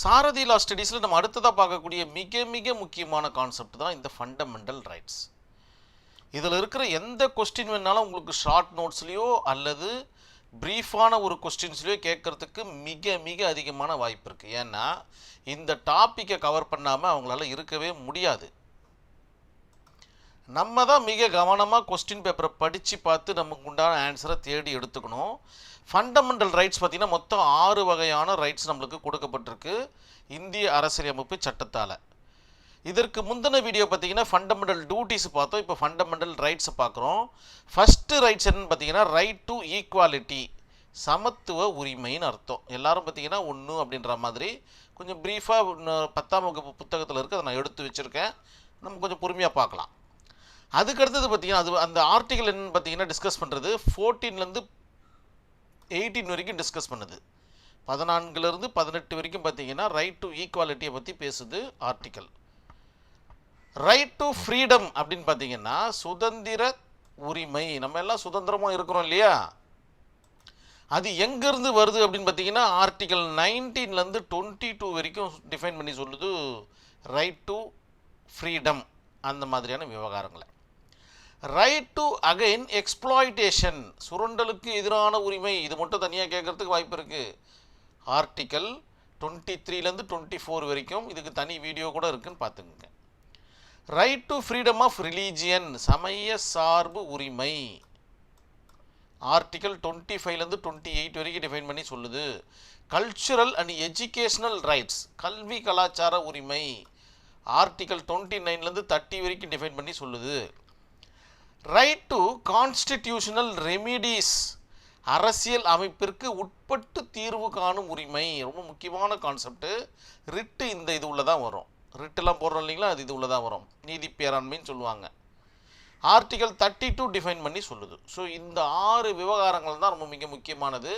சாரதி லா ஸ்டடீஸில் நம்ம அடுத்ததாக பார்க்கக்கூடிய மிக மிக முக்கியமான கான்செப்ட் தான் இந்த ஃபண்டமெண்டல் ரைட்ஸ். இதில் இருக்கிற எந்த கொஸ்டின் வேணாலும் உங்களுக்கு ஷார்ட் நோட்ஸ்லேயோ அல்லது ப்ரீஃபான ஒரு கொஸ்டின்ஸ்லையோ கேட்குறதுக்கு மிக மிக அதிகமான வாய்ப்பு இருக்குது. ஏன்னா இந்த டாப்பிக்கை கவர் பண்ணாமல் அவங்களால இருக்கவே முடியாது. நம்ம தான் மிக கவனமாக கொஸ்டின் பேப்பரை படித்து பார்த்து நமக்கு உண்டான ஆன்சரை தேடி எடுத்துக்கணும். ஃபண்டமெண்டல் ரைட்ஸ் பார்த்திங்கன்னா மொத்தம் 6 வகையான ரைட்ஸ் நம்மளுக்கு கொடுக்கப்பட்டிருக்கு இந்திய அரசியலமைப்பு சட்டத்தால். இதற்கு முந்தின வீடியோ பார்த்திங்கன்னா ஃபண்டமெண்டல் டியூட்டிஸ் பார்த்தோம். இப்போ ஃபண்டமெண்டல் ரைட்ஸை பார்க்குறோம். ஃபஸ்ட்டு ரைட்ஸ் என்னன்னு பார்த்தீங்கன்னா ரைட் டு ஈக்குவாலிட்டி, சமத்துவ உரிமைன்னு அர்த்தம். எல்லாரும் பார்த்திங்கன்னா ஒன்று அப்படின்ற மாதிரி கொஞ்சம் ப்ரீஃபாக 10ஆம் வகுப்பு புத்தகத்தில் இருக்குது, அதை நான் எடுத்து வச்சுருக்கேன். நம்ம கொஞ்சம் பொறுமையாக பார்க்கலாம். அதுக்கடுத்தது பார்த்திங்கன்னா அது அந்த ஆர்டிகல் என்னன்னு பார்த்தீங்கன்னா டிஸ்கஸ் பண்ணுறது 14லேருந்து 18 வரைக்கும் டிஸ்கஸ் பண்ணுது. 14லேருந்து 18 வரைக்கும் பார்த்தீங்கன்னா ரைட் டு ஈக்குவாலிட்டியை பற்றி பேசுது ஆர்டிக்கல். ரைட் டு ஃப்ரீடம் அப்படின்னு பார்த்தீங்கன்னா சுதந்திர உரிமை. நம்ம எல்லாம் சுதந்திரமாக இருக்கிறோம் இல்லையா, அது எங்கேருந்து வருது அப்படின்னு பார்த்தீங்கன்னா ஆர்டிக்கல் 19லேருந்து 22 வரைக்கும் டிஃபைன் பண்ணி சொல்லுது ரைட் டு ஃப்ரீடம், அந்த மாதிரியான விவகாரங்களை. ரைட் டு அகைன் எக்ஸ்ப்ளாய்டேஷன், சுரண்டலுக்கு எதிரான உரிமை, இது மட்டும் தனியாக கேட்குறதுக்கு வாய்ப்பு இருக்குது. ஆர்டிக்கல் 23லேருந்து 24 வரைக்கும் இதுக்கு தனி வீடியோ கூட இருக்குன்னு பார்த்துக்குங்க. Right to freedom of religion, சமய சார்பு உரிமை, ஆர்டிக்கல் 25லேருந்து 28 வரைக்கும் டிஃபைன் பண்ணி சொல்லுது. கல்ச்சுரல் அண்ட் எஜுகேஷ்னல் ரைட்ஸ், கல்வி கலாச்சார உரிமை, ஆர்டிக்கல் 29லேருந்து 30 வரைக்கும் டிஃபைன் பண்ணி சொல்லுது. ரைட் டு கான்ஸ்டிடியூஷனல் ரெமிடிஸ், அரசியல் அமைப்பிற்கு உட்பட்டு தீர்வு காணும் உரிமை, ரொம்ப முக்கியமான கான்செப்ட். ரிட்டு இந்த இது உள்ள தான் வரும். ரிட்டெல்லாம் போடுறோம் இல்லைங்களா, அது இது உள்ள தான் வரும், நீதி பேராண்மைன்னு சொல்லுவாங்க. ஆர்டிகல் 32 டிஃபைன் பண்ணி சொல்லுது. ஸோ இந்த 6 விவகாரங்கள் தான் ரொம்ப மிக முக்கியமானது.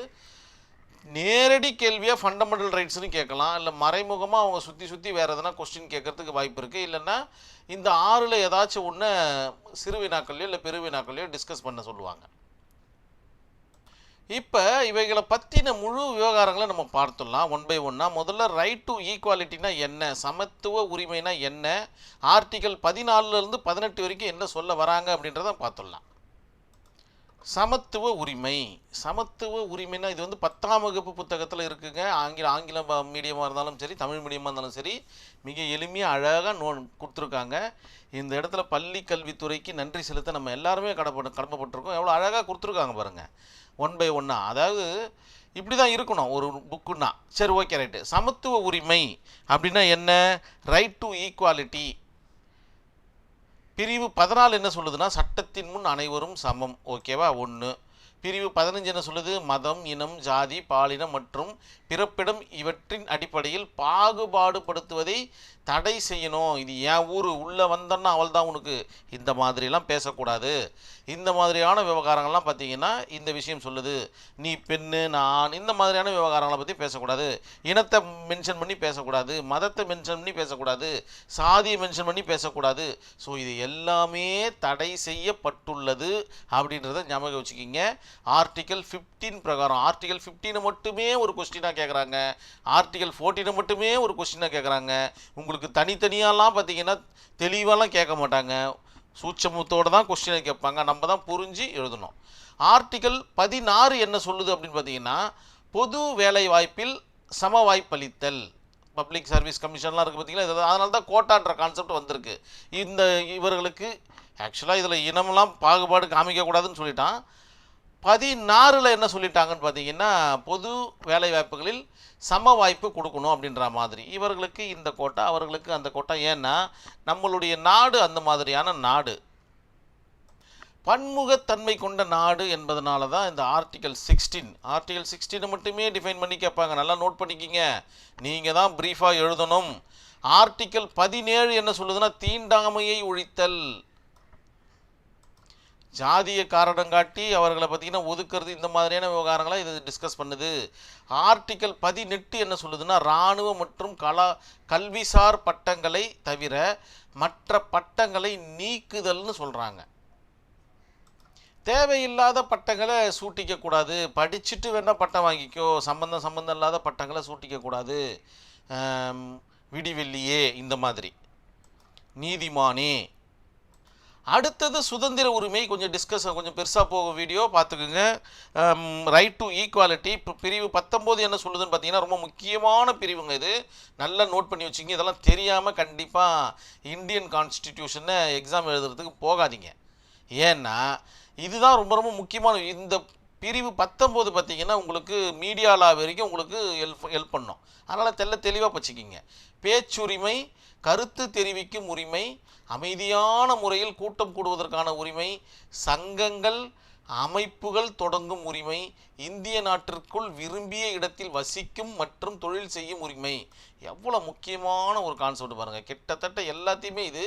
நேரடி கேள்வியாக ஃபண்டமெண்டல் ரைட்ஸ்னு கேட்கலாம், இல்லை மறைமுகமாக அவங்க சுற்றி வேறு எதனா கொஸ்டின் கேட்குறதுக்கு வாய்ப்பு இருக்குது. இல்லைன்னா இந்த 6ல் ஏதாச்சும் ஒன்று சிறு வினாக்கள்லையோ இல்லை பெரு வினாக்கள்லையோ டிஸ்கஸ் பண்ண சொல்லுவாங்க. இப்போ இவைகளை பற்றின முழு விவகாரங்களை நம்ம பார்த்துடலாம் ஒன் பை ஒன்னாக. முதல்ல ரைட் டு ஈக்குவாலிட்டினா என்ன, சமத்துவ உரிமைனா என்ன, ஆர்டிகல் 14லேருந்து 18 வரைக்கும் என்ன சொல்ல வராங்க அப்படின்றத பார்த்துடலாம். சமத்துவ உரிமை, சமத்துவ உரிமைனா இது 10ஆம் வகுப்பு புத்தகத்தில் இருக்குங்க. ஆங்கில மீடியமாக இருந்தாலும் சரி, தமிழ் மீடியமாக இருந்தாலும் சரி, மிக எளிமையாக அழகாக கொடுத்துருக்காங்க. இந்த இடத்துல பள்ளி கல்வித்துறைக்கு நன்றி செலுத்த நம்ம எல்லாருமே கடமைப்பட்டிருக்கோம். எவ்வளோ அழகாக கொடுத்துருக்காங்க பாருங்கள், ஒன் பை ஒன்னாக. அதாவது இப்படி தான் இருக்கணும் ஒரு புக்குன்னா. சரி, ஓகே, ரைட்டு. சமத்துவ உரிமை அப்படின்னா என்ன? Right to equality. பிரிவு 14 என்ன சொல்லுதுன்னா சட்டத்தின் முன் அனைவரும் சமம். ஓகேவா? 1. பிரிவு 15 என்ன சொல்லுது? மதம், இனம், ஜாதி, பாலினம் மற்றும் பிறப்பிடம் இவற்றின் அடிப்படையில் பாகுபாடுபடுத்துவதை தடை செய்யணும். இது என் ஊர், உள்ளே வந்தோன்னா அவள் தான் உனக்கு, இந்த மாதிரிலாம் பேசக்கூடாது. இந்த மாதிரியான விவகாரங்கள்லாம் பார்த்தீங்கன்னா இந்த விஷயம் சொல்லுது. நீ பெண்ணு, நான், இந்த மாதிரியான விவகாரங்களை பற்றி பேசக்கூடாது. இனத்தை மென்ஷன் பண்ணி பேசக்கூடாது, மதத்தை மென்ஷன் பண்ணி பேசக்கூடாது, சாதியை மென்ஷன் பண்ணி பேசக்கூடாது. ஸோ இது எல்லாமே தடை செய்யப்பட்டுள்ளது அப்படின்றத ஞாபகம் வச்சுக்கிங்க. ஆர்டிகல் 15 பிரகாரம், ஆர்டிகல் 15 மட்டுமே ஒரு கொஸ்டினாக கேட்குறாங்க, ஆர்டிகல் 14 மட்டுமே ஒரு கொஸ்டினாக கேட்குறாங்க. உங்களுக்கு தனித்தனியாலாம் பார்த்தீங்கன்னா தெளிவாலாம் கேட்க மாட்டாங்க, சூட்சமத்தோடு தான் கொஸ்டினை கேட்பாங்க. நம்ம தான் புரிஞ்சு எழுதணும். ஆர்டிகல் 16 என்ன சொல்லுது அப்படின்னு பார்த்தீங்கன்னா பொது வேலை வாய்ப்பில் சம வாய்ப்பளித்தல், பப்ளிக் சர்வீஸ் கமிஷன்லாம் இருக்குது பார்த்தீங்களா, அதனால தான் கோட்டான்ற கான்செப்ட் வந்திருக்கு. இவர்களுக்கு ஆக்சுவலாக இதில் இனமெல்லாம் பாகுபாடு காமிக்கக்கூடாதுன்னு சொல்லிட்டான். 16ல் என்ன சொல்லிட்டாங்கன்னு பார்த்தீங்கன்னா பொது வேலை வாய்ப்புகளில் சம வாய்ப்பு கொடுக்கணும் அப்படின்ற மாதிரி. இவர்களுக்கு இந்த கோட்டா, அவர்களுக்கு அந்த கோட்டா. ஏன்னா நம்மளுடைய நாடு அந்த மாதிரியான நாடு, பன்முகத்தன்மை கொண்ட நாடு என்பதனால தான் இந்த ஆர்டிகல் 16 மட்டுமே டிஃபைன் பண்ணி கேட்பாங்க. நல்லா நோட் பண்ணிக்கிங்க, நீங்கள் தான் ப்ரீஃபாக எழுதணும். ஆர்டிகல் 17 என்ன சொல்லுதுன்னா தீண்டாமையை ஒழித்தல், ஜாதிய காரணம் காட்டி அவர்களை பார்த்தீங்கன்னா ஒதுக்குறது, இந்த மாதிரியான விவகாரங்களை இது டிஸ்கஸ் பண்ணுது. ஆர்டிகல் 18 என்ன சொல்லுதுன்னா இராணுவ மற்றும் கல்விசார் பட்டங்களை தவிர மற்ற பட்டங்களை நீக்குதல்னு சொல்கிறாங்க. தேவையில்லாத பட்டங்களை சூட்டிக்கக்கூடாது, படிச்சுட்டு வேணால் பட்டம் வாங்கிக்கோ, சம்பந்தம் இல்லாத பட்டங்களை சூட்டிக்கக்கூடாது விடிவெள்ளியே, இந்த மாதிரி நீதிமானே. அடுத்தது சுதந்திர உரிமை, கொஞ்சம் கொஞ்சம் பெருசாக போகும் வீடியோ பார்த்துக்குங்க. ரைட் டு ஈக்குவாலிட்டி பிரிவு 19 என்ன சொல்லுதுன்னு பார்த்தீங்கன்னா ரொம்ப முக்கியமான பிரிவுங்க. இது நல்லா நோட் பண்ணி வச்சுங்க. இதெல்லாம் தெரியாமல் கண்டிப்பாக இந்தியன் கான்ஸ்டிடியூஷனை எக்ஸாம் எழுதுறதுக்கு போகாதீங்க. ஏன்னா இதுதான் ரொம்ப ரொம்ப முக்கியமான. இந்த பிரிவு 19 பார்த்தீங்கன்னா உங்களுக்கு மீடியா லா வரைக்கும் உங்களுக்கு ஹெல்ப் பண்ணும். அதனால் தெளிவாக வச்சுக்கிங்க. பேச்சுரிமை, கருத்து தெரிவிக்கும் உரிமை, அமைதியான முறையில் கூட்டம் கூடுவதற்கான உரிமை, சங்கங்கள் அமைப்புகள் தொடங்கும் உரிமை, இந்திய நாட்டிற்குள் விரும்பிய இடத்தில் வசிக்கும் மற்றும் தொழில் செய்யும் உரிமை. எவ்வளோ முக்கியமான ஒரு கான்செப்ட் பாருங்கள். கிட்டத்தட்ட எல்லாத்தையுமே இது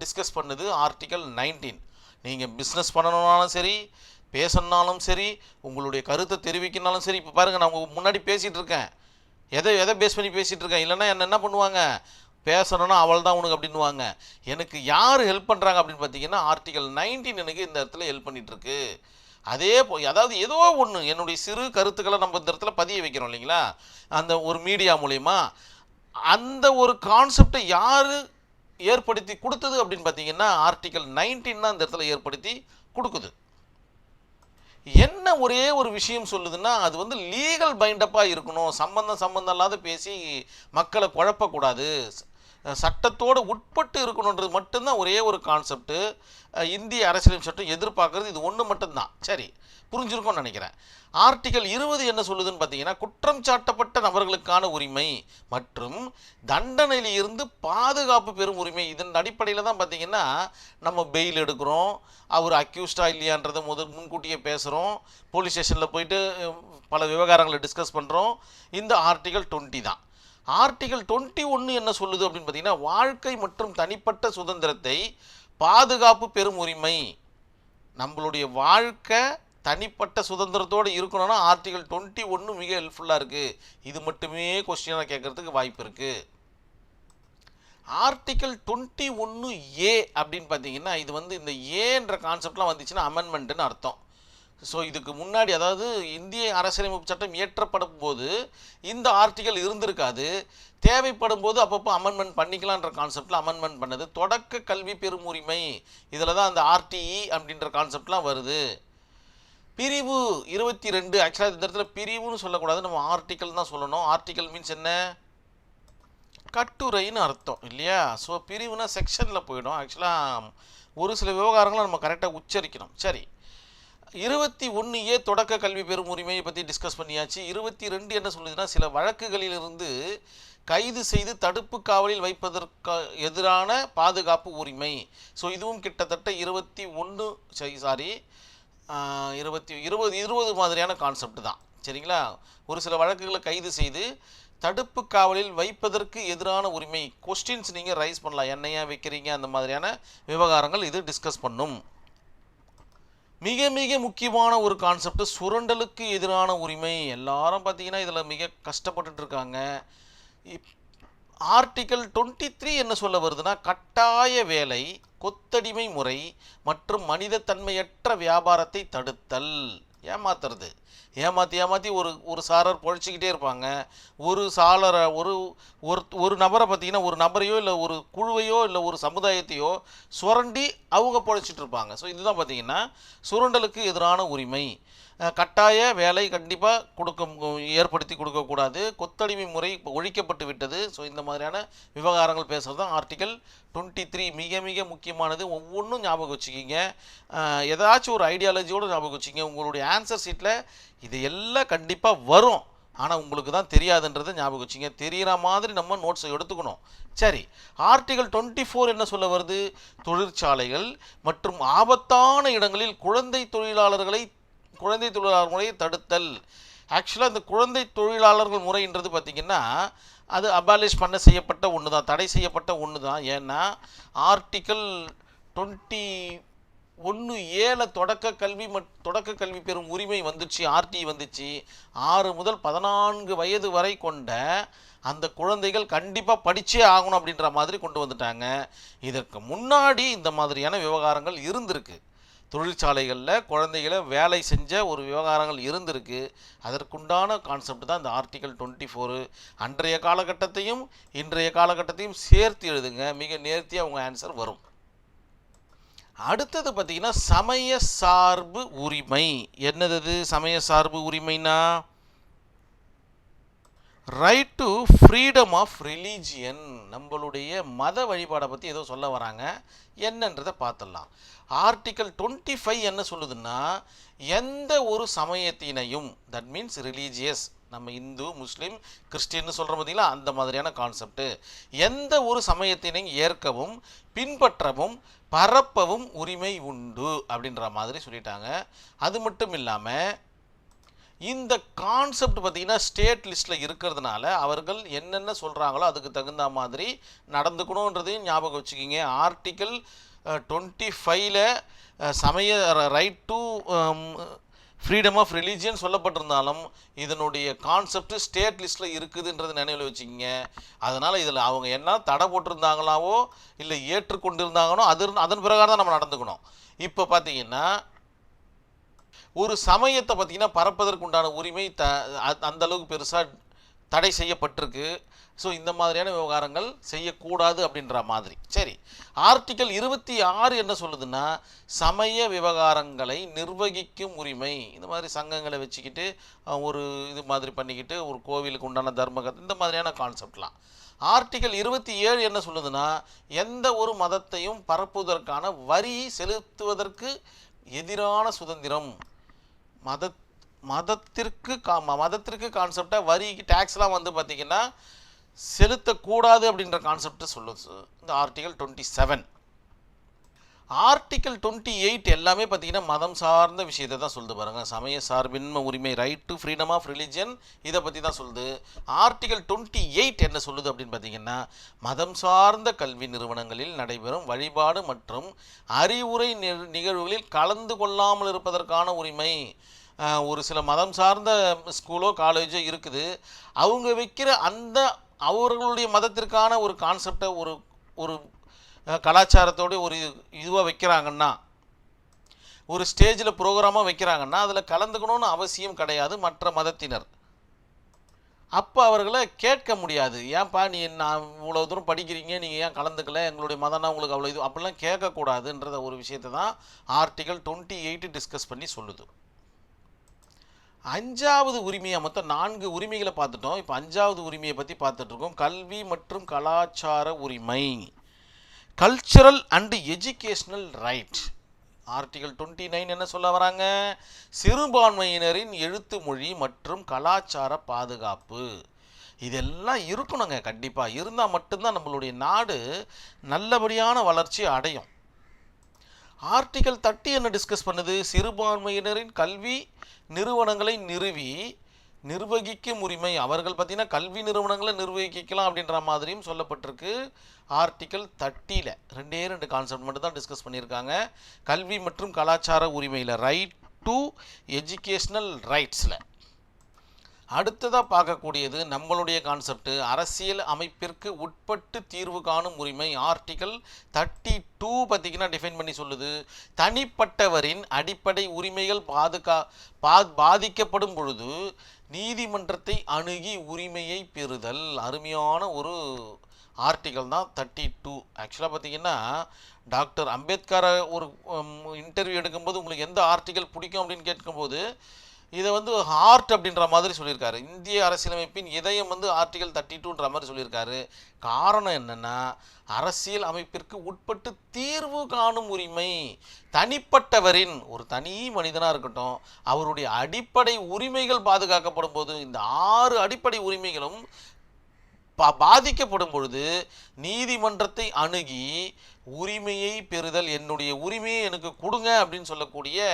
டிஸ்கஸ் பண்ணுது ஆர்டிகல் 19. நீங்கள் பிஸ்னஸ் பண்ணணுன்னாலும் சரி, பேசணுன்னாலும் சரி, உங்களுடைய கருத்தை தெரிவிக்கணும்னாலும் சரி. இப்போ பாருங்கள், நான் உங்களுக்கு முன்னாடி பேசிகிட்டு இருக்கேன். எதை பேஸ் பண்ணி பேசிகிட்டு இருக்கேன். இல்லைன்னா என்ன பண்ணுவாங்க, பேசணுன்னா அவள் தான் உனக்கு அப்படின்வாங்க. எனக்கு யார் ஹெல்ப் பண்ணுறாங்க அப்படின்னு பார்த்தீங்கன்னா ஆர்டிகல் 19 எனக்கு இந்த இடத்துல ஹெல்ப் பண்ணிகிட்ருக்கு. அதே அதாவது ஏதோ ஒன்று என்னுடைய சிறு கருத்துக்களை நம்ம இந்த இடத்துல பதிய வைக்கிறோம் இல்லைங்களா, அந்த ஒரு மீடியா மூலயமா. அந்த ஒரு கான்செப்டை யார் ஏற்படுத்தி கொடுத்தது அப்படின்னு பார்த்தீங்கன்னா ஆர்டிகல் 19 தான் இந்த இடத்துல ஏற்படுத்தி கொடுக்குது. என்ன ஒரே ஒரு விஷயம் சொல்லுதுன்னா, அது வந்து லீகல் பைண்டப்பாக இருக்கணும். சம்பந்தம் இல்லாத பேசி மக்களை குழப்பக்கூடாது, சட்டத்தோடு உட்பட்டு இருக்கணுன்றது மட்டும்தான் ஒரே ஒரு கான்செப்ட்டு. இந்திய அரசியலமைப்பு சட்டம் எதிர்பார்க்கறது இது ஒன்று மட்டும்தான். சரி, புரிஞ்சிருக்கும்னு நினைக்கிறேன். ஆர்டிகல் 20 என்ன சொல்லுதுன்னு பார்த்தீங்கன்னா, குற்றம் சாட்டப்பட்ட நபர்களுக்கான உரிமை மற்றும் தண்டனையில் இருந்து பாதுகாப்பு பெறும் உரிமை. இதன் அடிப்படையில் தான் பார்த்தீங்கன்னா நம்ம பெயில் எடுக்கிறோம், அவர் அக்யூஸ்டா இல்லையான்றதை முன்கூட்டியே பேசுகிறோம், போலீஸ் ஸ்டேஷனில் போயிட்டு பல விவகாரங்களை டிஸ்கஸ் பண்ணுறோம். இந்த ஆர்டிகல் 20 தான். ஆர்டிகல் 21 என்ன சொல்லுது அப்படின்னு பார்த்தீங்கன்னா, வாழ்க்கை மற்றும் தனிப்பட்ட சுதந்திரத்தை பாதுகாப்பு பெறும் உரிமை. நம்மளுடைய வாழ்க்கை தனிப்பட்ட சுதந்திரத்தோடு இருக்கணும்னா ஆர்டிகல் 21 மிக ஹெல்ப்ஃபுல்லாக இருக்குது. இது மட்டுமே கொஸ்டினாக கேட்குறதுக்கு வாய்ப்பு இருக்குது. ஆர்டிகல் 21A அப்படின்னு பார்த்தீங்கன்னா, இது வந்து இந்த ஏன்ற கான்செப்ட்லாம் வந்துச்சுன்னா அமெண்ட்மெண்ட்டுன்னு அர்த்தம். ஸோ இதுக்கு முன்னாடி, அதாவது இந்திய அரசியலமைப்பு சட்டம் இயற்றப்படும் போது இந்த ஆர்டிகல் இருந்திருக்காது. தேவைப்படும் போது அப்பப்போ அமெண்ட்மெண்ட் பண்ணிக்கலான்ற கான்செப்டில் அமெண்ட்மெண்ட் பண்ணது. தொடக்க கல்வி பெறும் உரிமை, இதில் தான் அந்த ஆர்டிஇ அப்படின்ற கான்செப்ட்லாம் வருது. பிரிவு 22, ஆக்சுவலாக இந்த இடத்துல பிரிவுன்னு சொல்லக்கூடாது, நம்ம ஆர்டிக்கல் தான் சொல்லணும். ஆர்டிக்கல் மீன்ஸ் என்ன, கட்டுரைன்னு அர்த்தம் இல்லையா. ஸோ பிரிவுனா செக்ஷனில் போயிடும். ஆக்சுவலாக ஒரு சில விவகாரங்களை நம்ம கரெக்டாக உச்சரிக்கணும். சரி, 21A தொடக்க கல்வி பெறும் உரிமையை பற்றி டிஸ்கஸ் பண்ணியாச்சு. 22 என்ன சொல்லுதுன்னா, சில வழக்குகளிலிருந்து கைது செய்து தடுப்பு காவலில் வைப்பதற்கு எதிரான பாதுகாப்பு உரிமை. ஸோ இதுவும் கிட்டத்தட்ட 20 மாதிரியான கான்செப்ட் தான். சரிங்களா, ஒரு சில வழக்குகளை கைது செய்து தடுப்பு காவலில் வைப்பதற்கு எதிரான உரிமை. கொஸ்டின்ஸ் நீங்கள் ரைஸ் பண்ணலாம், என்னையா வைக்கிறீங்க, அந்த மாதிரியான விவகாரங்கள் இது டிஸ்கஸ் பண்ணும். மிக மிக முக்கியமான ஒரு கான்செப்ட், சுரண்டலுக்கு எதிரான உரிமை. எல்லாரும் பார்த்தீங்கன்னா இதில் மிக கஷ்டப்பட்டுட்டு இருக்காங்க. ஆர்டிகல் 23 என்ன சொல்ல வருதுன்னா, கட்டாய வேலை, கொத்தடிமை முறை மற்றும் மனிதத்தன்மையற்ற வியாபாரத்தை தடுத்தல். ஏமாற்றி ஒரு சாரர் பொழைச்சிக்கிட்டே இருப்பாங்க. ஒரு நபரை பார்த்தீங்கன்னா, ஒரு நபரையோ இல்லை ஒரு குழுவையோ இல்லை ஒரு சமுதாயத்தையோ சுரண்டி அவங்க பொழைச்சிட்டு இருப்பாங்க. ஸோ இதுதான் பார்த்தீங்கன்னா சுரண்டலுக்கு எதிரான உரிமை. கட்டாய வேலை கண்டிப்பாக ஏற்படுத்தி கொடுக்கக்கூடாது. கொத்தடிமை முறை ஒழிக்கப்பட்டு விட்டது. ஸோ இந்த மாதிரியான விவகாரங்கள் பேசுகிறது தான் ஆர்டிகல் 23. மிக மிக முக்கியமானது. ஒவ்வொன்றும் ஞாபகம் வச்சுக்கிங்க. ஏதாச்சும் ஒரு ஐடியாலஜியோடு ஞாபகம் வச்சுக்கிங்க. உங்களுடைய ஆன்சர் ஷீட்டில் இது எல்லாம் கண்டிப்பாக வரும், ஆனால் உங்களுக்கு தான் தெரியாதுன்றதை ஞாபகம் வச்சுங்க. தெரிகிற மாதிரி நம்ம நோட்ஸை எடுத்துக்கணும். சரி, ஆர்டிகல் 24 என்ன சொல்ல வருது, தொழிற்சாலைகள் மற்றும் ஆபத்தான இடங்களில் குழந்தை தொழிலாளர் முறையை தடுத்தல். ஆக்சுவலாக இந்த குழந்தை தொழிலாளர்கள் முறைன்றது பார்த்திங்கன்னா அது அபாலிஷ் செய்யப்பட்ட ஒன்று தான், தடை செய்யப்பட்ட ஒன்று தான். ஏன்னா ஆர்டிக்கல் 21A தொடக்க கல்வி பெறும் உரிமை வந்துச்சு, ஆர்டி வந்துச்சு. 6 முதல் 14 வயது வரை கொண்ட அந்த குழந்தைகள் கண்டிப்பாக படித்தே ஆகணும் அப்படின்ற மாதிரி கொண்டு வந்துட்டாங்க. இதற்கு முன்னாடி இந்த மாதிரியான விவகாரங்கள் இருந்திருக்கு. தொழிற்சாலைகளில் குழந்தைகளை வேலை செஞ்ச ஒரு விவகாரங்கள் இருந்திருக்கு. அதற்குண்டான கான்செப்ட் தான் இந்த ஆர்டிகல் 24. அன்றைய காலகட்டத்தையும் இன்றைய காலகட்டத்தையும் சேர்த்து எழுதுங்க, மிக நேர்த்தியாக உங்கள் ஆன்சர் வரும். அடுத்தது பார்த்தீங்கன்னா சமய சார்பு உரிமை. என்னது சமய சார்பு உரிமைனா? Right to freedom of religion. நம்மளுடைய மத வழிபாடை பற்றி ஏதோ சொல்ல வராங்க, என்னன்றதை பார்த்துடலாம். ஆர்டிகல் 25 என்ன சொல்லுதுன்னா, எந்த ஒரு சமயத்தினையும், தட் மீன்ஸ் ரிலீஜியஸ், நம்ம இந்து முஸ்லீம் கிறிஸ்டின்னு சொல்கிற பார்த்தீங்களா, அந்த மாதிரியான கான்செப்ட், எந்த ஒரு சமயத்தினையும் ஏற்கவும் பின்பற்றவும் பரப்பவும் உரிமை உண்டு அப்படின்ற மாதிரி சொல்லிட்டாங்க. அது மட்டும் இல்லாமல் இந்த கான்செப்ட் பார்த்திங்கன்னா ஸ்டேட் லிஸ்ட்டில் இருக்கிறதுனால அவர்கள் என்னென்ன சொல்கிறாங்களோ அதுக்கு தகுந்த மாதிரி நடந்துக்கணுன்றதையும் ஞாபகம் வச்சுக்கிங்க. ஆர்டிக்கல் 25ல் சமய right to freedom of religion சொல்லப்பட்டிருந்தாலும் இதனுடைய கான்செப்ட் ஸ்டேட் லிஸ்ட்டில் இருக்குதுன்றது நினைவில் வச்சுக்கிங்க. அதனால் இதில் அவங்க என்ன தடை போட்டிருந்தாங்களாவோ இல்லை ஏற்றுக்கொண்டிருந்தாங்களோ அதன் பிரகாரம் தான் நம்ம நடந்துக்கணும். இப்போ பார்த்தீங்கன்னா ஒரு சமயத்தை பார்த்திங்கன்னா பரப்பதற்கு உண்டான உரிமை அந்தளவுக்கு பெருசாக தடை செய்யப்பட்டிருக்கு. ஸோ இந்த மாதிரியான விவகாரங்கள் செய்யக்கூடாது அப்படின்ற மாதிரி. சரி, ஆர்டிக்கல் 26 என்ன சொல்லுதுன்னா, சமய விவகாரங்களை நிர்வகிக்கும் உரிமை. இந்த மாதிரி சங்கங்களை வச்சுக்கிட்டு ஒரு இது மாதிரி பண்ணிக்கிட்டு ஒரு கோவிலுக்கு உண்டான தர்மகத்தை, இந்த மாதிரியான கான்செப்ட்லாம். ஆர்டிக்கல் 27 என்ன சொல்லுதுன்னா, எந்த ஒரு மதத்தையும் பரப்புவதற்கான வரி செலுத்துவதற்கு எதிரான சுதந்திரம். மதத்திற்கு கான்செப்டாக வரி டேக்ஸ்லாம் வந்து பார்த்திங்கன்னா செலுத்தக்கூடாது அப்படின்ற கான்செப்டை சொல்லுது இந்த ஆர்டிகல் 27. ஆர்டிகல் 28 எல்லாமே பார்த்திங்கன்னா மதம் சார்ந்த விஷயத்தை தான் சொல்லுது பாருங்கள். சமய சார்பின்மை உரிமை, right to freedom of religion, இதை பற்றி தான் சொல்லுது. ஆர்டிகல் 28 என்ன சொல்லுது அப்படின்னு பார்த்திங்கன்னா, மதம் சார்ந்த கல்வி நிறுவனங்களில் நடைபெறும் வழிபாடு மற்றும் அறிவுரை நிகழ்வுகளில் கலந்து கொள்ளாமல் இருப்பதற்கான உரிமை. ஒரு சில மதம் சார்ந்த ஸ்கூலோ காலேஜோ இருக்குது, அவங்க வைக்கிற அந்த அவர்களுடைய மதத்திற்கான ஒரு கான்செப்டை ஒரு கலாச்சாரத்தோடு ஒரு இதுவாக வைக்கிறாங்கன்னா, ஒரு ஸ்டேஜில் ப்ரோக்ராமாக வைக்கிறாங்கன்னா அதில் கலந்துக்கணும்னு அவசியம் கிடையாது மற்ற மதத்தினர். அப்போ அவர்களை கேட்க முடியாது, ஏன்ப்பா நீ நான் இவ்வளோ தூரம் படிக்கிறீங்க, நீங்கள் ஏன் கலந்துக்கல, எங்களுடைய மதம்னா உங்களுக்கு அவ்வளோ இது, அப்படிலாம் கேட்கக்கூடாதுன்றத ஒரு விஷயத்தை தான் ஆர்டிகல் 28 டிஸ்கஸ் பண்ணி சொல்லுது. 5வது உரிமையை, மொத்தம் 4 உரிமைகளை பார்த்துட்டோம். இப்போ 5வது உரிமையை பற்றி பார்த்துட்ருக்கோம். கல்வி மற்றும் கலாச்சார உரிமை, cultural and educational right. Article 29 என்ன சொல்ல வராங்க, சிறுபான்மையினரின் எழுத்து மொழி மற்றும் கலாச்சார பாதுகாப்பு. இதெல்லாம் இருக்கணுங்க, கண்டிப்பாக இருந்தால் மட்டும்தான் நம்மளுடைய நாடு நல்லபடியான வளர்ச்சி அடையும். ஆர்டிகல் 30 என்ன டிஸ்கஸ் பண்ணுது, சிறுபான்மையினரின் கல்வி நிறுவனங்களை நிர்வகிக்கும் உரிமை. அவர்கள் பார்த்தீங்கன்னா கல்வி நிறுவனங்களை நிர்வகிக்கலாம் அப்படின்ற மாதிரியும் சொல்லப்பட்டிருக்கு. ஆர்டிக்கல் 30ல் 2 கான்செப்ட் மட்டும் தான் டிஸ்கஸ் பண்ணியிருக்காங்க. கல்வி மற்றும் கலாச்சார உரிமையில், ரைட் டு எஜுகேஷ்னல் ரைட்ஸில். அடுத்ததாக பார்க்கக்கூடியது நம்மளுடைய கான்செப்ட், அரசியல் அமைப்பிற்கு உட்பட்டு தீர்வு காணும் உரிமை. ஆர்டிக்கல் 32 பார்த்திங்கன்னா டிஃபைன் பண்ணி சொல்லுது, தனிப்பட்டவரின் அடிப்படை உரிமைகள் பாதிக்கப்படும் பொழுது நீதிமன்றத்தை அணுகி உரிமையை பெறுதல். அருமையான ஒரு ஆர்டிக்கல் தான் 32. ஆக்சுவலாக பார்த்திங்கன்னா டாக்டர் அம்பேத்கரை ஒரு இன்டர்வியூ எடுக்கும்போது உங்களுக்கு எந்த ஆர்டிக்கல் பிடிக்கும் அப்படின்னு கேட்கும்போது இதை வந்து ஹார்ட் அப்படின்ற மாதிரி சொல்லியிருக்காரு. இந்திய அரசியலமைப்பின் இதயம் வந்து ஆர்டிகல் 32ன்ற மாதிரி சொல்லியிருக்காரு. காரணம் என்னென்னா, அரசியல் அமைப்பிற்கு உட்பட்டு தீர்வு காணும் உரிமை. தனிப்பட்டவரின், ஒரு தனி மனிதனாக இருக்கட்டும், அவருடைய அடிப்படை உரிமைகள் பாதுகாக்கப்படும் போது, இந்த 6 அடிப்படை உரிமைகளும் பாதிக்கப்படும் பொழுது நீதிமன்றத்தை அணுகி உரிமையை பெறுதல், என்னுடைய உரிமையை எனக்கு கொடுங்க அப்படின்னு சொல்லக்கூடிய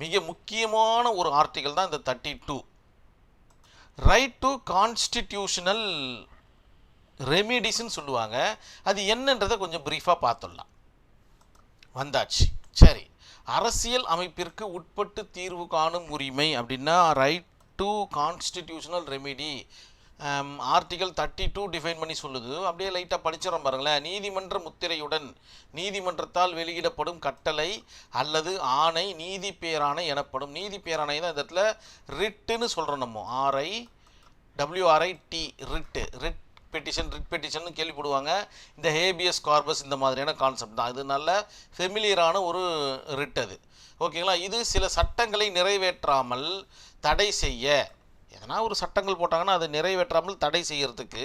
மிக முக்கியமான ஒரு ஆர்டிகல் தான் இந்த 32. ரைட் டு கான்ஸ்டிடியூஷனல் ரெமிடிஸ்ன்னு சொல்லுவாங்க. அது என்னன்றதை கொஞ்சம் பிரீஃபாக பார்த்துடலாம். வந்தாச்சு. சரி, அரசியல் அமைப்பிற்கு உட்பட்டு தீர்வு காணும் உரிமை அப்படின்னா right to constitutional remedy. Article 32 define பண்ணி சொல்லுது. அப்படியே லைட்டாக படிச்சிடறோம் பாருங்களேன். நீதிமன்ற முத்திரையுடன் நீதிமன்றத்தால் வெளியிடப்படும் கட்டளை அல்லது ஆணை நீதி பேராணை எனப்படும். நீதி பேராணை தான் இந்த இடத்துல ரிட்டுன்னு சொல்கிறோம். நம்ம WRIT ரிட் பெட்டிஷன் கேள்விப்படுவாங்க. இந்த ஹேபியஸ் கார்பஸ் இந்த மாதிரியான கான்செப்ட் தான். இது நல்ல ஃபெமிலியரான ஒரு ரிட் அது. ஓகேங்களா. இது சில சட்டங்களை நிறைவேற்றாமல் தடை செய்ய, எதனா ஒரு சட்டங்கள் போட்டாங்கன்னா அதை நிறைவேற்றாமல் தடை செய்யறதுக்கு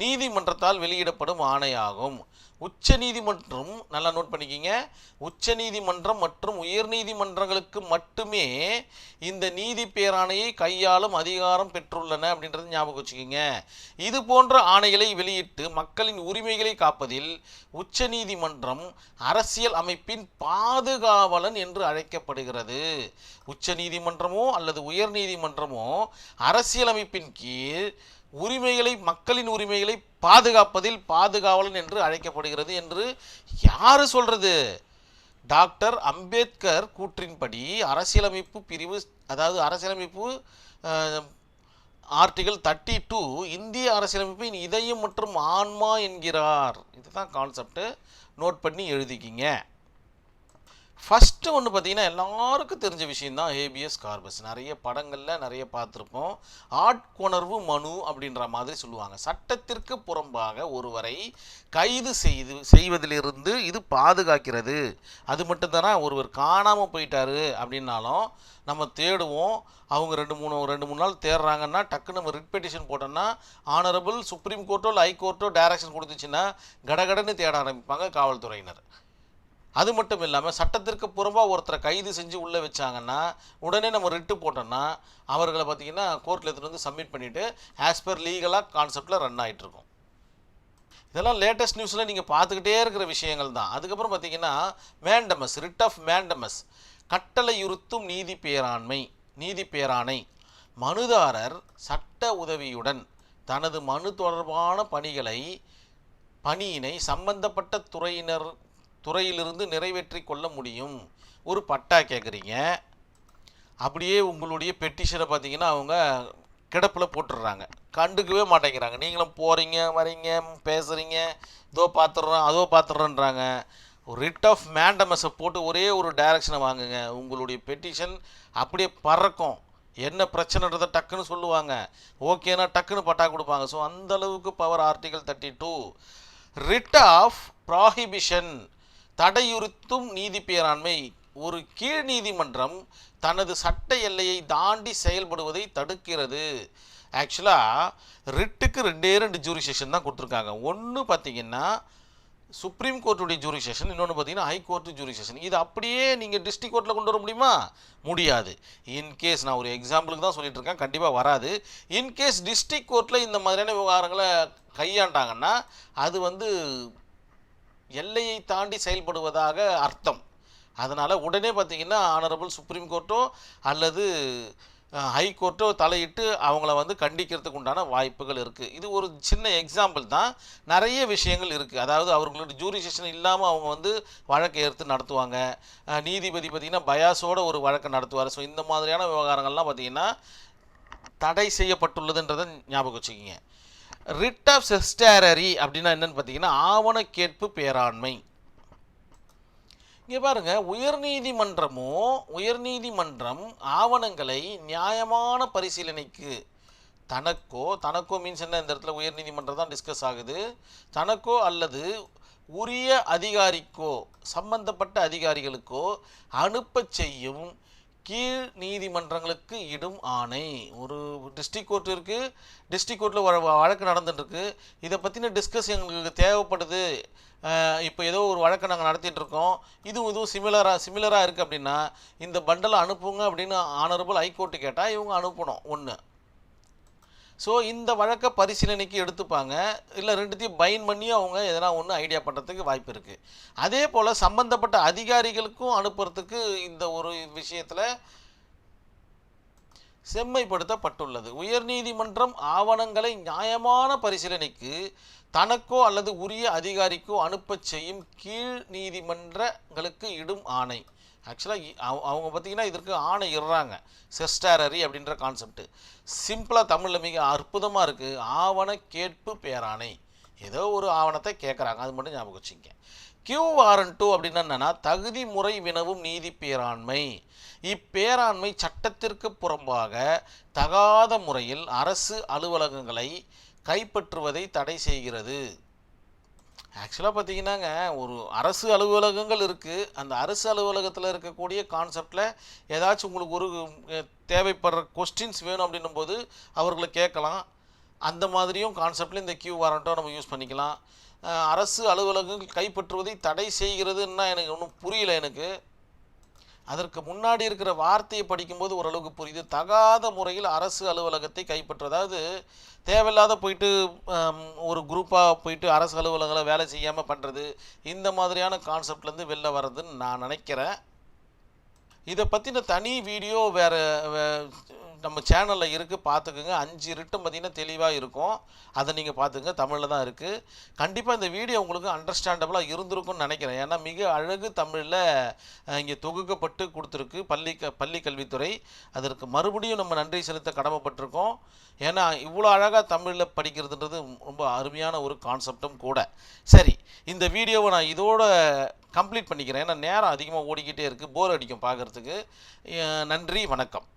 நீதிமன்றத்தால் வெளியிடப்படும் ஆணையாகும். உச்ச நீதிமன்றம், நல்லா நோட் பண்ணிக்கிங்க, உச்ச நீதிமன்றம் மற்றும் உயர் நீதிமன்றங்களுக்கு மட்டுமே இந்த நீதி பேராணையை கையாளும் அதிகாரம் பெற்றுள்ளன அப்படின்றது ஞாபகம் வச்சுக்கிங்க. இது போன்ற ஆணைகளை வெளியிட்டு மக்களின் உரிமைகளை காப்பதில் உச்ச நீதிமன்றம் அரசியல் அமைப்பின் பாதுகாவலன் என்று அழைக்கப்படுகிறது. உச்ச நீதிமன்றமோ அல்லது உயர் நீதிமன்றமோ அரசியலமைப்பின் கீழ் மக்களின் உரிமைகளை பாதுகாப்பதில் பாதுகாவலன் என்று அழைக்கப்படுகிறது என்று யாரு சொல்றது? டாக்டர் அம்பேத்கர் கூற்றின்படி அரசியலமைப்பு பிரிவு, அதாவது அரசியலமைப்பு ஆர்டிகல் 32 இந்திய அரசியலமைப்பின் இதயம் மற்றும் ஆன்மா என்கிறார். இதுதான் கான்செப்ட். நோட் பண்ணி எழுதிக்கிங்க. ஃபஸ்ட்டு ஒன்று பார்த்தீங்கன்னா எல்லாருக்கும் தெரிஞ்ச விஷயந்தான் ஹேபியஸ் கார்பஸ். நிறைய படங்களில் நிறைய பார்த்துருப்போம். ஆட்கொணர்வு மனு அப்படின்ற மாதிரி சொல்லுவாங்க. சட்டத்திற்கு புறம்பாக ஒருவரை கைது செய்வதிலிருந்து இது பாதுகாக்கிறது. அது மட்டும்தானா, ஒருவர் காணாமல் போயிட்டாரு அப்படின்னாலும் நம்ம தேடுவோம். அவங்க ரெண்டு மூணு நாள் தேடுறாங்கன்னா டக்குன்னு நம்ம ரிட் பெட்டிஷன் போட்டோம்னா ஆனரபிள் சுப்ரீம் கோர்ட்டோ இல்லை ஹைகோர்ட்டோ டைரக்ஷன் கொடுத்துச்சுன்னா கடகடன்னு தேட ஆரம்பிப்பாங்க காவல்துறையினர். அது மட்டும் இல்லாமல் சட்டத்திற்கு புறம்பாக ஒருத்தரை கைது செஞ்சு உள்ளே வச்சாங்கன்னா உடனே நம்ம ரிட்டு போட்டோம்னா அவர்களை பார்த்திங்கன்னா கோர்ட்டில் எடுத்துகிட்டு வந்து சப்மிட் பண்ணிவிட்டு ஆஸ் பர் லீகலாக கான்செப்டில் ரன் ஆகிட்டுருக்கும். இதெல்லாம் லேட்டஸ்ட் நியூஸில் நீங்கள் பார்த்துக்கிட்டே இருக்கிற விஷயங்கள் தான். அதுக்கப்புறம் பார்த்திங்கன்னா மேண்டமஸ், ரிட் ஆஃப் மேண்டமஸ், கட்டளையுறுத்தும் நீதி பேராணை. மனுதாரர் சட்ட உதவியுடன் தனது மனு தொடர்பான பணியினை சம்பந்தப்பட்ட துறையிலிருந்து நிறைவேற்றி கொள்ள முடியும். ஒரு பட்டா கேட்குறீங்க, அப்படியே உங்களுடைய பெட்டிஷனை பார்த்தீங்கன்னா அவங்க கிடப்பில் போட்டுடுறாங்க, கண்டுக்கவே மாட்டேங்கிறாங்க. நீங்களும் போகிறீங்க வரீங்க பேசுகிறீங்க, இதோ பார்த்துட்றோம் அதோ பார்த்துட்றேன்றாங்க. ரிட் ஆஃப் மேண்டமஸை போட்டு ஒரே ஒரு டைரக்ஷனை வாங்குங்க, உங்களுடைய பெட்டிஷன் அப்படியே பறக்கும். என்ன பிரச்சனைன்றதை டக்குன்னு சொல்லுவாங்க, ஓகேனா டக்குன்னு பட்டா கொடுப்பாங்க. ஸோ அந்தளவுக்கு power article 32. Writ of prohibition, தடையுறுத்தும் நீதி பேராண்மை. ஒரு கீழ் நீதிமன்றம் தனது சட்ட எல்லையை தாண்டி செயல்படுவதை தடுக்கிறது. ஆக்சுவலாக ரிட்டுக்கு 2 ஜூரிசேஷன் தான் கொடுத்துருக்காங்க. ஒன்று பார்த்தீங்கன்னா சுப்ரீம் கோர்ட்டுடைய ஜூரிசேஷன், இன்னொன்று பார்த்தீங்கன்னா ஹைகோர்ட்டு ஜூரிசேஷன். இது அப்படியே நீங்கள் டிஸ்ட்ரிக்ட் கோர்ட்டில் கொண்டு வர முடியுமா? முடியாது. இன்கேஸ், நான் ஒரு எக்ஸாம்பிளுக்கு தான் சொல்லிட்டு இருக்கேன், கண்டிப்பாக வராது. இன்கேஸ் டிஸ்ட்ரிக்ட் கோர்ட்டில் இந்த மாதிரியான விவகாரங்களை கையாண்டாங்கன்னா அது எல்லையை தாண்டி செயல்படுவதாக அர்த்தம். அதனால் உடனே பார்த்திங்கன்னா ஆனரபிள் சுப்ரீம் கோர்ட்டோ அல்லது ஹைகோர்ட்டோ தலையிட்டு அவங்கள கண்டிக்கிறதுக்கு உண்டான வாய்ப்புகள் இருக்குது. இது ஒரு சின்ன எக்ஸாம்பிள் தான். நிறைய விஷயங்கள் இருக்குது. அதாவது அவர்களோட ஜூரிசேஷன் இல்லாமல் அவங்க வழக்கை எடுத்து நடத்துவாங்க. நீதிபதி பார்த்திங்கன்னா பயாஸோட ஒரு வழக்கை நடத்துவார். ஸோ இந்த மாதிரியான விவகாரங்கள்லாம் பார்த்திங்கன்னா தடை செய்யப்பட்டுள்ளதுன்றதை ஞாபகம் வச்சுக்கிங்க. ரிட் ஆஃப் செஸ்டாரரி அப்படின்னா என்னன்னு பார்த்தீங்கன்னா ஆவண கேட்பு பேராண்மை. இங்கே பாருங்கள், உயர்நீதிமன்றம் ஆவணங்களை நியாயமான பரிசீலனைக்கு தனக்கோ மீன்ஸ் என்ன, இந்த இடத்துல உயர்நீதிமன்றம் தான் டிஸ்கஸ் ஆகுது, தனக்கோ அல்லது உரிய அதிகாரிக்கோ சம்பந்தப்பட்ட அதிகாரிகளுக்கோ அனுப்ப செய்யும் கீழ் நீதிமன்றங்களுக்கு இடும் ஆணை. ஒரு டிஸ்ட்ரிக்ட் கோர்ட் இருக்குது, டிஸ்ட்ரிக்ட் கோர்ட்டில் வழக்கு நடந்துட்டுருக்கு, இதை பற்றின டிஸ்கஸ் எங்களுக்கு தேவைப்படுது, இப்போ ஏதோ ஒரு வழக்கை நாங்கள் நடத்திட்டுருக்கோம், இதுவும் சிமிலராக இருக்குது அப்படின்னா இந்த பண்டலை அனுப்புங்க அப்படின்னு ஆனரபிள் ஹைகோர்ட்டு கேட்டால் இவங்க அனுப்பணும் ஒன்று. ஸோ இந்த வழக்கை பரிசீலனைக்கு எடுத்துப்பாங்க, இல்லை ரெண்டுத்தையும் பைன் பண்ணி அவங்க எதனா ஒன்று ஐடியா பண்ணுறதுக்கு வாய்ப்பு இருக்குது. அதே போல் சம்பந்தப்பட்ட அதிகாரிகளுக்கும் அனுப்புறதுக்கு இந்த ஒரு விஷயத்தில் செம்மைப்படுத்தப்பட்டுள்ளது. உயர்நீதிமன்றம் ஆவணங்களை நியாயமான பரிசீலனைக்கு தனக்கோ அல்லது உரிய அதிகாரிக்கோ அனுப்ப செய்யும் கீழ் நீதிமன்றங்களுக்கு இடும் ஆணை. ஆக்சுவலாக அவங்க பார்த்தீங்கன்னா இதற்கு ஆணை இடுறாங்க, செஸ்டாரரி அப்படின்ற கான்செப்ட். சிம்பிளாக தமிழில் மிக அற்புதமாக இருக்குது. ஆவண கேட்பு பேராணை, ஏதோ ஒரு ஆவணத்தை கேட்குறாங்க, அது மட்டும் ஞாபகம் வச்சுங்க. கியூ வாரண்ட்டு அப்படின்னா என்னென்னா தகுதி முறை வினவும் நீதி பேராண்மை. இப்பேராண்மை சட்டத்திற்கு புறம்பாக தகாத முறையில் அரசு அலுவலகங்களை கைப்பற்றுவதை தடை செய்கிறது. ஆக்சுவலாக பார்த்தீங்கன்னாங்க, ஒரு அரசு அலுவலகங்கள் இருக்குது. அந்த அரசு அலுவலகத்தில் இருக்கக்கூடிய கான்செப்டில் ஏதாச்சும் உங்களுக்கு ஒரு தேவைப்படுற கொஸ்டின்ஸ் வேணும் அப்படின்னும் போது அவர்களை கேட்கலாம். அந்த மாதிரியும் கான்செப்டில் இந்த கியூ வாரண்ட்டோ நம்ம யூஸ் பண்ணிக்கலாம். அரசு அலுவலகங்கள் கைப்பற்றுவதை தடை செய்கிறதுன்னா எனக்கு ஒன்றும் புரியல. எனக்கு அதற்கு முன்னாடி இருக்கிற வார்த்தையை படிக்கும்போது ஓரளவுக்கு புரியுது. தகாத முறையில் அரசு அலுவலகத்தை கைப்பற்று, அதாவது தேவையில்லாத போயிட்டு ஒரு குரூப்பாக போயிட்டு அரசு அலுவலகங்களை வேலை செய்யாமல் பண்ணுறது, இந்த மாதிரியான கான்செப்ட்லேருந்து வெளில வர்றதுன்னு நான் நினைக்கிறேன். இதை பற்றின தனி வீடியோ வேறு நம்ம சேனலில் இருக்குது, பார்த்துக்குங்க. 5 ரிட்டும் பார்த்திங்கன்னா தெளிவாக இருக்கும், அதை நீங்கள் பார்த்துங்க. தமிழில் தான் இருக்குது. கண்டிப்பாக இந்த வீடியோ உங்களுக்கு அண்டர்ஸ்டாண்டபுளாக இருந்திருக்கும்னு நினைக்கிறேன். ஏன்னா மிக அழகு தமிழில் இங்கே தொகுக்கப்பட்டு கொடுத்துருக்கு பள்ளி கல்வித்துறை. அதற்கு மறுபடியும் நம்ம நன்றி செலுத்த கடமைப்பட்டிருக்கோம். ஏன்னா இவ்வளோ அழகாக தமிழில் படிக்கிறதுன்றது ரொம்ப அருமையான ஒரு கான்செப்டும் கூட. சரி, இந்த வீடியோவை நான் இதோட கம்ப்ளீட் பண்ணிக்கிறேன். ஏன்னா நேரம் அதிகமாக ஓடிக்கிட்டே இருக்குது, போர் அடிக்கும் பார்க்குறதுக்கு. நன்றி, வணக்கம்.